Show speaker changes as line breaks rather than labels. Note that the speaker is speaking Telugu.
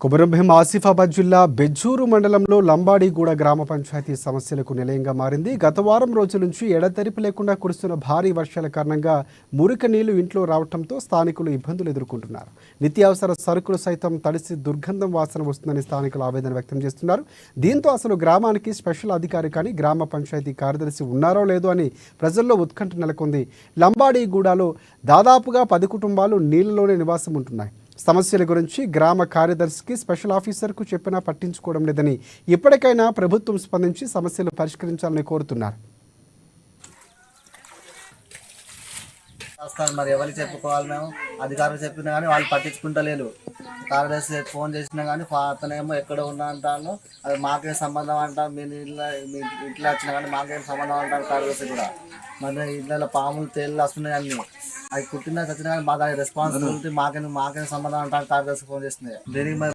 కొమరంభీం ఆసిఫాబాద్ జిల్లా బెజ్జూరు మండలంలో లంబాడిగూడ గ్రామ పంచాయతీ సమస్యలకు నిలయంగా మారింది. గత వారం రోజుల నుంచి ఎడతెరిపి లేకుండా కురుస్తున్న భారీ వర్షాల కారణంగా మురికి నీళ్లు ఇంట్లో రావడంతో స్థానికులు ఇబ్బందులు ఎదుర్కొంటున్నారు. నిత్యావసర సరుకులు సైతం తడిసి దుర్గంధం వాసన వస్తుందని స్థానికులు ఆవేదన వ్యక్తం చేస్తున్నారు. దీంతో అసలు గ్రామానికి స్పెషల్ అధికారి కానీ గ్రామ పంచాయతీ కార్యదర్శి ఉన్నారో లేదో అని ప్రజల్లో ఉత్కంఠ నెలకొంది. లంబాడిగూడలో దాదాపుగా 10 కుటుంబాలు నీళ్లలోనే నివాసం ఉంటున్నాయి. సమస్యల గురించి గ్రామ కార్యదర్శికి స్పెషల్ ఆఫీసర్కు చెప్పినా పట్టించుకోవడం లేదని, ఇప్పటికైనా ప్రభుత్వం స్పందించి సమస్యలు పరిష్కరించాలని కోరుతున్నారు.
మరి ఎవరికి చెప్పుకోవాలి? మేము అధికారులు చెప్పినా కానీ వాళ్ళు పట్టించుకుంటలేరు. కార్యదర్శి ఫోన్ చేసినా కానీ అతనేమో ఎక్కడ ఉన్నా అంటాను, అది మాకేం సంబంధం అంటారు. మీ ఇంట్లో వచ్చినా కానీ మాకేం సంబంధం అంటారు కార్యదర్శి కూడా. మరి ఇళ్ళలో పాములు తేళ్ళు వస్తున్నాయి అన్నీ, అవి కుట్టినా చచ్చినా కానీ మా దాని రెస్పాన్సిబిలిటీ మాకేం సంబంధం అంటారు కార్యదర్శి ఫోన్ చేస్తున్నాయి. దీనికి మరి